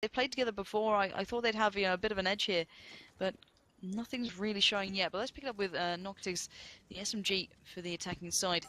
They played together before. I thought they'd have a bit of an edge here, but nothing's really showing yet. But let's pick it up with Noctis, the SMG for the attacking side.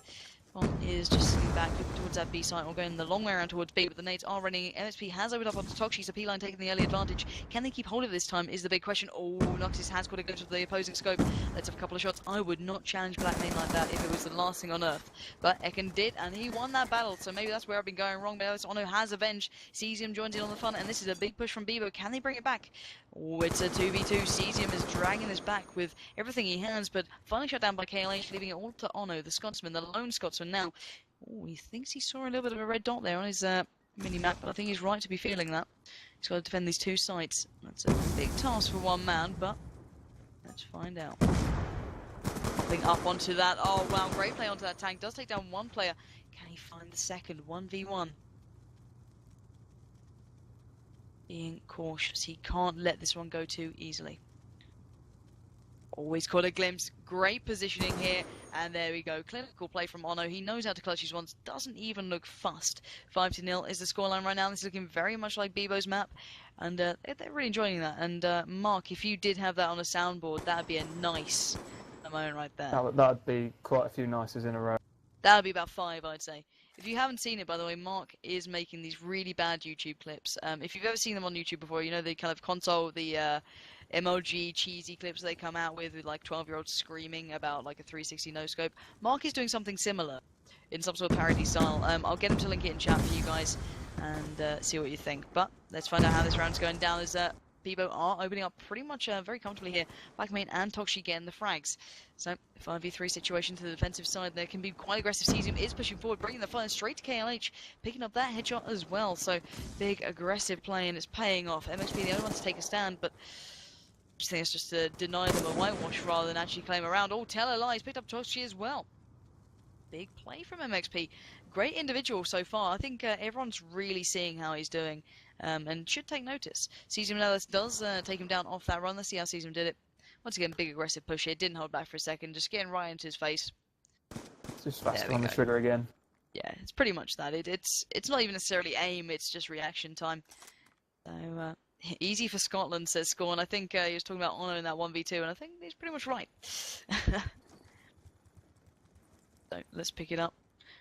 Bomb is just sitting back, looking towards that B site, or going the long way around towards B, but the nades are running. MXP has opened up onto Toxi, so P-Line taking the early advantage. Can they keep hold of it this time is the big question. Oh, Noctis has got to go to the opposing scope. Let's have a couple of shots. I would not challenge Blackmain like that if it was the last thing on earth. But Ekin did, and he won that battle, so maybe that's where I've been going wrong. But Ellis Ono has avenged. Cesium joins in on the fun, and this is a big push from BlackOps. Can they bring it back? Oh, it's a 2v2. Cesium is dragging this back with everything he has, but finally shut down by KLH, leaving it all to Ono, the Scotsman, the lone Scotsman now. Oh, he thinks he saw a little bit of a red dot there on his mini-map, but I think he's right to be feeling that. He's got to defend these two sites. That's a big task for one man, but let's find out. Popping up onto that. Oh, wow, great play onto that tank. Does take down one player. Can he find the second? 1v1. Being cautious. He can't let this one go too easily. Always caught a glimpse. Great positioning here. And there we go. Clinical play from Ono. He knows how to clutch his ones. Doesn't even look fussed. 5-0 is the scoreline right now. This is looking very much like Bebo's map. And they're really enjoying that. And Mark, if you did have that on a soundboard, that would be a nice moment right there. That would be quite a few nices in a row. That would be about 5, I'd say. If you haven't seen it, by the way, Mark is making these really bad YouTube clips. If you've ever seen them on YouTube before, you know the kind of console, the emoji cheesy clips they come out with like 12-year-olds screaming about like a 360 no-scope. Mark is doing something similar in some sort of parody style. I'll get him to link it in chat for you guys and see what you think. But let's find out how this round's going down as Bebo are opening up pretty much very comfortably here. Blackmain and Toxi getting the frags. So 5v3 situation to the defensive side. There can be quite aggressive. Cesium is pushing forward, bringing the fire straight to KLH, picking up that headshot as well. So big aggressive play, and it's paying off. MXP the only one to take a stand, but I think it's just to deny them a whitewash rather than actually claim a round. Oh, tell a lie, he's picked up Toxi as well. Big play from MXP. Great individual so far. I think everyone's really seeing how he's doing and should take notice. Cesium Nellis does take him down off that run. Let's see how Cesium did it. Once again, big aggressive push here. Didn't hold back for a second. Just getting right into his face. Just faster on the trigger again. Yeah, it's pretty much that. It's not even necessarily aim. It's just reaction time. So easy for Scotland, says Scorn. I think he was talking about Ono in that 1v2, and I think he's pretty much right. So let's pick it up.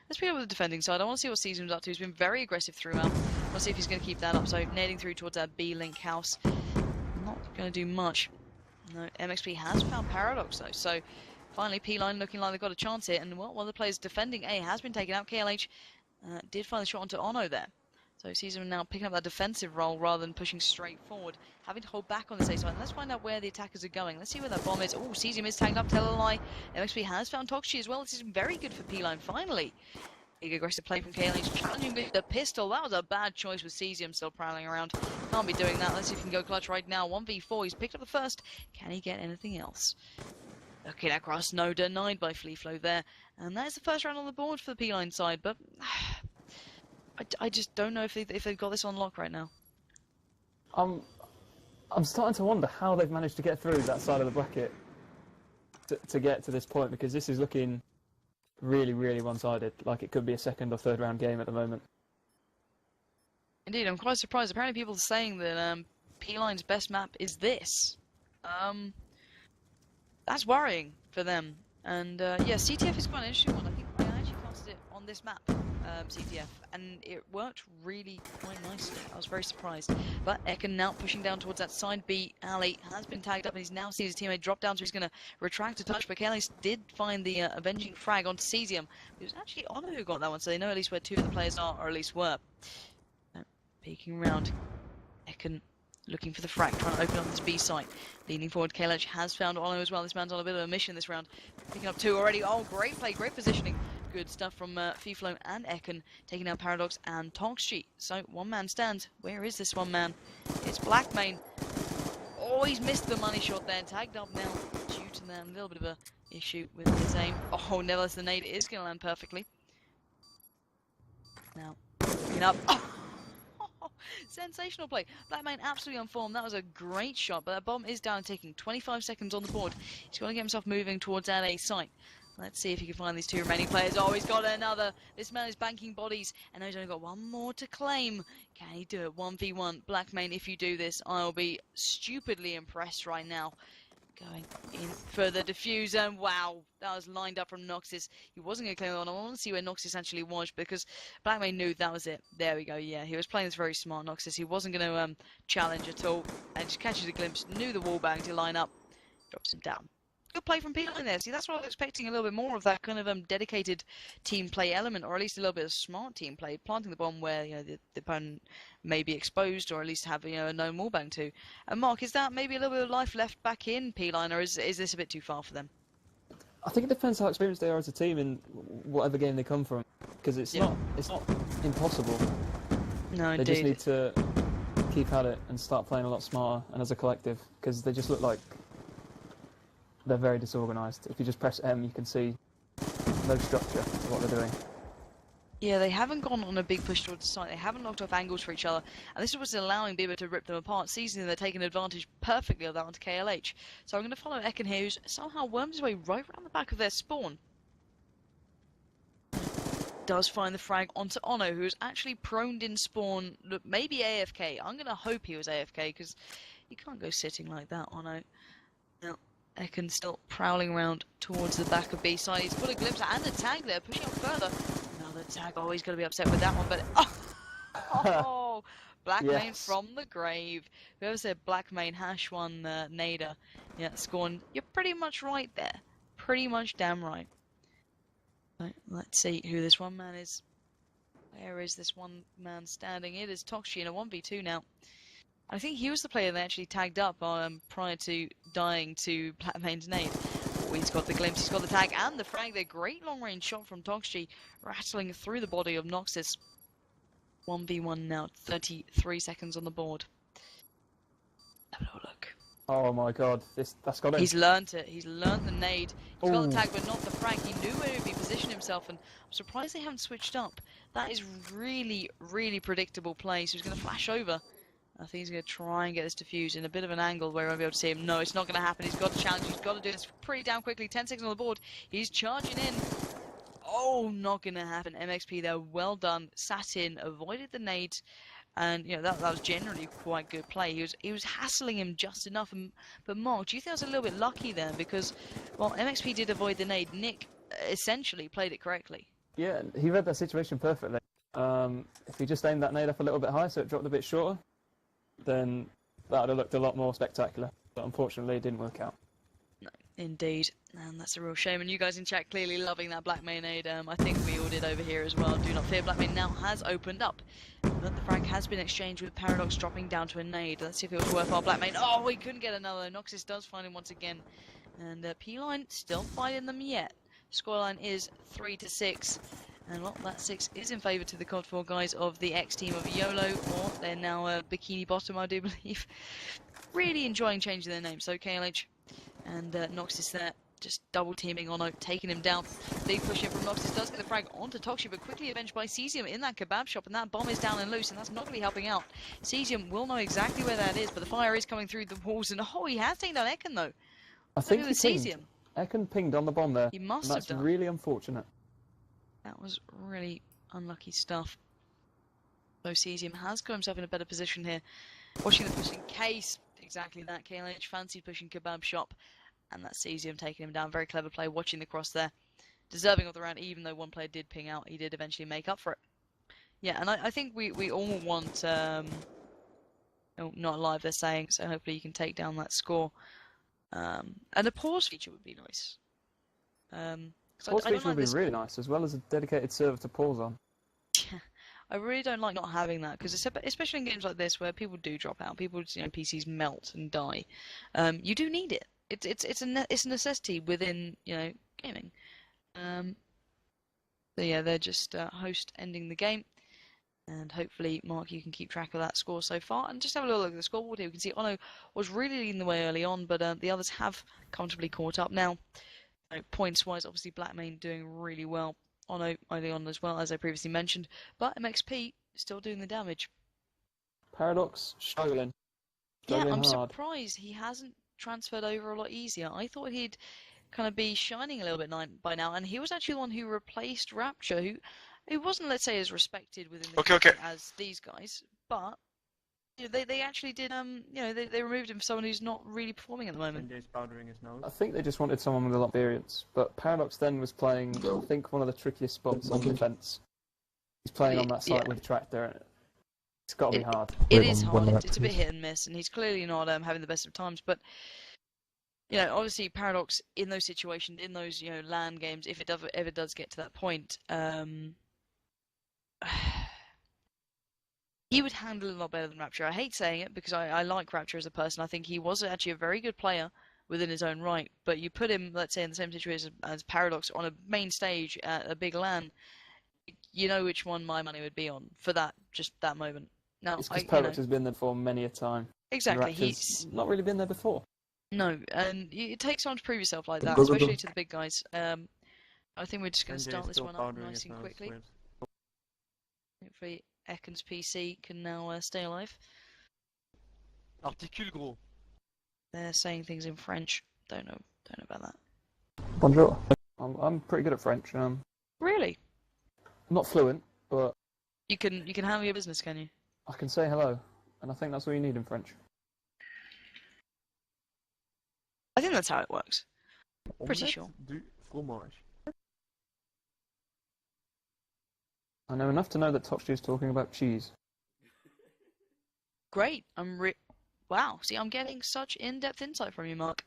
Let's pick up with the defending side. I want to see what Cesium's up to. He's been very aggressive throughout. I want to see if he's going to keep that up. So nading through towards that B-Link house. Not going to do much. No, MXP has found Paradox though. So finally P-Line looking like they've got a chance here. And well, one of the players defending A has been taken out. KLH did find the shot onto Ono there. So Cesium now picking up that defensive role rather than pushing straight forward. Having to hold back on this A side. Let's find out where the attackers are going. Let's see where that bomb is. Oh, Cesium is tagged up. Tell a lie. MXP has found Toxi as well. This is very good for P-Line finally. Big aggressive play from KLH. Challenging with the pistol. That was a bad choice with Cesium still prowling around. Can't be doing that. Let's see if he can go clutch right now. 1v4. He's picked up the first. Can he get anything else? Looking across. No, denied by Fleeflo there. And that is the first round on the board for the P-Line side. But I just don't know if they've got this on lock right now. I'm starting to wonder how they've managed to get through that side of the bracket to get to this point, because this is looking really, really one-sided. Like it could be a second or third round game at the moment. Indeed, I'm quite surprised. Apparently people are saying that P-Line's best map is this. That's worrying for them. And yeah, CTF is quite an interesting one. I think I actually casted it on this map. CTF, and it worked really quite nicely. I was very surprised. But Ekin now pushing down towards that side B. Ali has been tagged up and he's now seen his teammate drop down, so he's going to retract a touch. But Kelly did find the avenging frag onto Cesium. It was actually Ono who got that one, so they know at least where two of the players are, or at least were. Peeking around. Ekin looking for the frag, trying to open up this B site. Leaning forward, KLH has found Ono as well. This man's on a bit of a mission this round. Picking up two already. Oh, great play, great positioning. Good stuff from Fleeflo and Ekin, taking down Paradox and Toxi. So, one man stands. Where is this one man? It's Blackmain. Oh, he's missed the money shot there. Tagged up now due to that. A little bit of a issue with his aim. Oh, nevertheless, the nade is going to land perfectly. Now, looking up. Oh, sensational play. Blackmain absolutely on form. That was a great shot, but that bomb is down, taking 25 seconds on the board. He's got to get himself moving towards that A site. Let's see if he can find these two remaining players. Oh, he's got another. This man is banking bodies, and he's only got one more to claim. Can he do it? 1v1. Blackmane, if you do this, I'll be stupidly impressed right now. Going in for the defuse, and wow, that was lined up from Noxus. He wasn't going to claim that one. I want to see where Noxus actually was, because Blackmane knew that was it. There we go, yeah. He was playing this very smart, Noxus. He wasn't going to challenge at all, and just catches a glimpse, knew the wallbang to line up, drops him down. Good play from PunchLine there. See, that's what I was expecting, a little bit more of that kind of dedicated team play element, or at least a little bit of smart team play, planting the bomb where the opponent may be exposed, or at least have a known wallbang to. And Mark, is that maybe a little bit of life left back in PunchLine, or is this a bit too far for them? I think it depends how experienced they are as a team in whatever game they come from, because it's not impossible. No, they just need to keep at it and start playing a lot smarter and as a collective, because they just look like they're very disorganised. If you just press M, you can see no structure to what they're doing. Yeah, they haven't gone on a big push towards the side. They haven't knocked off angles for each other, and this is what's allowing BlackOps to rip them apart. Season they're taking advantage perfectly of that onto KLH. So I'm going to follow Ekin here, who's somehow wormed his way right around the back of their spawn. Does find the frag onto Ono, who is actually proned in spawn, maybe AFK. I'm going to hope he was AFK, because you can't go sitting like that, Ono. Now, Ekin still prowling around towards the back of B side. He's got a glimpse and a tag there, pushing up further. Another tag. Oh, he's going to be upset with that one, but oh, Blackmane yes. from the grave. Whoever said Blackmane #1 Nader, yeah, scorn. You're pretty much right there. Pretty much damn right. Right, let's see who this one man is. Where is this one man standing? It is Toxi in a 1v2 now. I think he was the player they actually tagged up prior to dying to Blackmane's nade. Oh, he's got the glimpse, he's got the tag and the frag there. Great long-range shot from Toxi, rattling through the body of Noxus. 1v1 now, 33 seconds on the board. Have a little look. Oh my god, that's got him. He's learnt it. He's learnt the nade. He's got the tag, but not the frag. He knew where he'd position himself, and I'm surprised they haven't switched up. That is really, really predictable play. So he's going to flash over. I think he's going to try and get this defused in a bit of an angle where I won't be able to see him. No, it's not going to happen. He's got to challenge. He's got to do this pretty damn quickly. 10 seconds on the board. He's charging in. Oh, not going to happen. MXP there, well done. Sat in, avoided the nades. And that was generally quite good play. He was hassling him just enough. But Mark, do you think I was a little bit lucky there? Because, well, MXP did avoid the nade. Nick essentially played it correctly. Yeah, he read that situation perfectly. If he just aimed that nade up a little bit high so it dropped a bit shorter, then that would have looked a lot more spectacular. But unfortunately, it didn't work out. No, indeed. And that's a real shame. And you guys in chat clearly loving that Blackmane nade. I think we all did over here as well. Do not fear, Blackmane now has opened up. But the frag has been exchanged with Paradox dropping down to a nade. Let's see if it was worthwhile. Blackmane. Oh, we couldn't get another. Noxus does find him once again. And PunchLine still fighting them yet. Scoreline is 3-6. And well, that 6 is in favour to the COD4 guys of the X team of YOLO, or they're now Bikini Bottom, I do believe. Really enjoying changing their name. So KLH and Noxus there, just double teaming on taking him down. Big push in from Noxus, does get the frag onto Toxi, but quickly avenged by Cesium in that kebab shop, and that bomb is down and loose, and that's not going to be helping out. Cesium will know exactly where that is, but the fire is coming through the walls, and oh, he has taken down Ekin though. I think it was Cesium. Ekin pinged on the bomb there. He must have have done. That's really unfortunate. That was really unlucky stuff. So Cesium has got himself in a better position here. Watching the push in case. Exactly that. KLH fancy pushing kebab shop. And that's Cesium taking him down. Very clever play. Watching the cross there. Deserving of the round, even though one player did ping out. He did eventually make up for it. Yeah, and I think we all want... oh, not live, they're saying. So hopefully you can take down that score. And a pause feature would be nice. Pause feature would be really nice, as well as a dedicated server to pause on. I really don't like not having that, because especially in games like this where people do drop out, people's PCs melt and die. You do need it. It's a necessity within gaming. So yeah, they're just host ending the game, and hopefully Mark, you can keep track of that score so far, and just have a little look at the scoreboard here. We can see Ono was really leading the way early on, but the others have comfortably caught up now. Points-wise, obviously Blackmane doing really well. Ono early on as well, as I previously mentioned. But MXP still doing the damage. Paradox struggling Yeah, I'm hard. surprised he hasn't transferred over a lot easier. I thought he'd kind of be shining a little bit by now, and he was actually the one who replaced Rapture, who wasn't, let's say, as respected within the community as these guys, but you know, they actually did you know they removed him for someone who's not really performing at the moment. I think they just wanted someone with a lot of experience, but Paradox then was playing, I think, one of the trickiest spots on defence. He's playing on that site with the tractor, and it's got to be hard. It is hard. It's a bit hit and miss, and he's clearly not having the best of times. But you know, obviously, Paradox in those situations, in those LAN games, if it ever does get to that point, he would handle it a lot better than Rapture. I hate saying it because I like Rapture as a person. I think he was actually a very good player within his own right. But you put him, let's say, in the same situation as Paradox on a main stage at a big LAN, you know which one my money would be on for just that moment. Now, it's because Paradox has been there for many a time. Exactly, he's not really been there before. No, and it takes time to prove yourself like that, especially to the big guys. I think we're just going to start this one up nice and quickly. Hopefully, Ekken's PC can now stay alive. Articule gros. They're saying things in French. Don't know about that. Bonjour. I'm pretty good at French. Really? I'm not fluent, but you can handle your business, can you? I can say hello, and I think that's all you need in French. I think that's how it works. Pretty sure. Du fromage. I know enough to know that Toxgy is talking about cheese. Great. Wow. See, I'm getting such in-depth insight from you, Mark.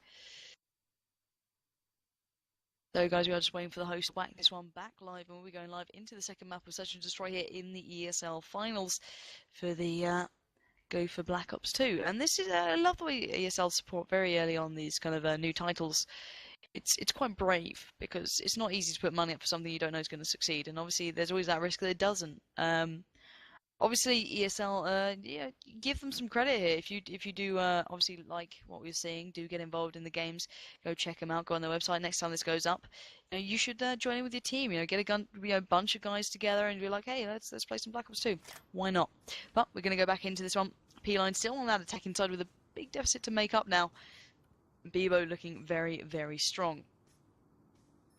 So, guys, we are just waiting for the host to whack this one back live, and we'll be going live into the second map of Search and Destroy here in the ESL finals for the Go4BO2 2. And this is, I love the way ESL support very early on these kind of new titles. It's quite brave because it's not easy to put money up for something you don't know is going to succeed, and obviously there's always that risk that it doesn't. Obviously ESL, yeah, give them some credit here. If you do obviously like what we're seeing, do get involved in the games. Go check them out. Go on their website. Next time this goes up, you should join in with your team. Get a bunch of guys together and be like, hey, let's play some BlackOps 2. Why not? But we're going to go back into this one. P-Line still on that attacking side with a big deficit to make up now. BlackOps looking very, very strong.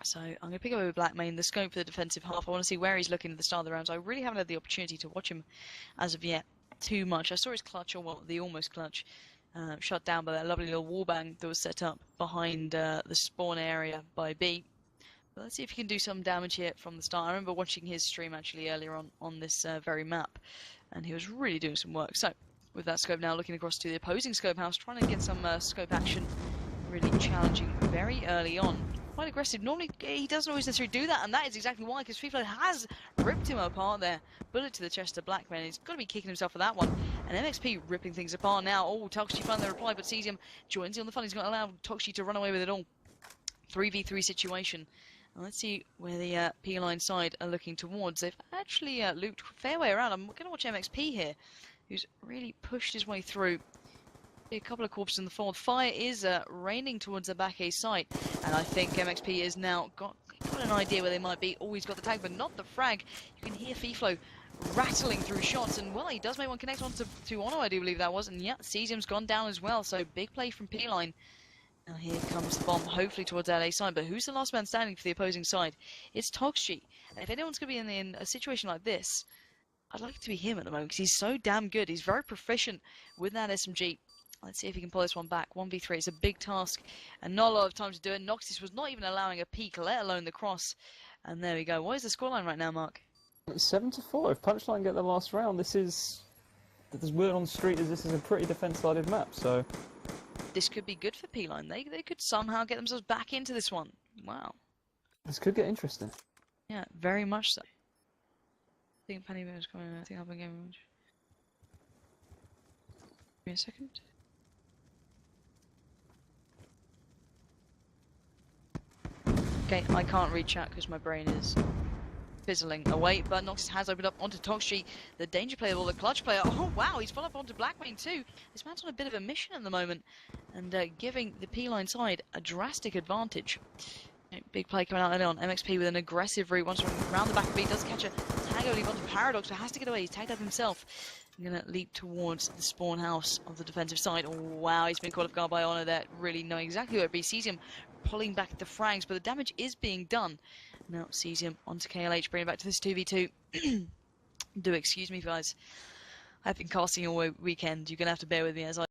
So I'm going to pick up over Black Main, the scope for the defensive half. I want to see where he's looking at the start of the rounds. I really haven't had the opportunity to watch him as of yet too much. I saw his clutch, or well, the almost clutch, shut down by that lovely little wallbang that was set up behind the spawn area by B. But let's see if he can do some damage here from the start. I remember watching his stream actually earlier on this very map, and he was really doing some work. So with that scope now, looking across to the opposing scope house, trying to get some scope action, really challenging very early on. Quite aggressive. Normally, he doesn't always necessarily do that, and that is exactly why, because FIFA has ripped him apart there. Bullet to the chest of Blackman. He's got to be kicking himself for that one. And MXP ripping things apart now. Oh, Toxgy finally the reply, but sees him. Joins in on the fun. He's going to allow Toxgy to run away with it all. 3v3 situation. Now, let's see where the P-Line side are looking towards. They've actually looped a fair way around. I'm going to watch MXP here, who's really pushed his way through. A couple of corpses in the fold. Fire is raining towards the back A site, and I think MXP has now got an idea where they might be. Oh, he's got the tag, but not the frag. You can hear Fiflo rattling through shots, and well, he does make one connect on to Ono, I do believe that was, and yeah, Cesium's gone down as well, so big play from P-Line. Now here comes the bomb, hopefully towards that A side, but who's the last man standing for the opposing side? It's Toxgy, and if anyone's going to be in a situation like this, I'd like it to be him at the moment, because he's so damn good. He's very proficient with that SMG. Let's see if he can pull this one back. 1v3, it's a big task, and not a lot of time to do it. Noxus was not even allowing a peek, let alone the cross. And there we go. What is the scoreline right now, Mark? 7-4. If PunchLine get the last round, there's word on the street as this is a pretty defense-sided map, so... This could be good for P-Line. They could somehow get themselves back into this one. Wow. This could get interesting. Yeah, very much so. I think Penny Bear is coming. I think I'll be game. Give me a second. Okay, I can't read chat because my brain is fizzling away, but Noxus has opened up onto Toxgy, the danger player or the clutch player. Oh wow, he's followed up onto Blackman too. This man's on a bit of a mission at the moment, and giving the P-Line side a drastic advantage. Big play coming out early on. MXP with an aggressive route. Once around the back of B, does catch a tag, I believe, onto Paradox, but has to get away. He's tagged up himself. I'm going to leap towards the spawn house of the defensive side. Oh, wow, he's been caught off guard by Honor there, really knowing exactly where he sees him pulling back the frags, but the damage is being done. Now sees him onto KLH, bringing it back to this 2v2. Do excuse me, guys. I've been casting all weekend. You're going to have to bear with me as I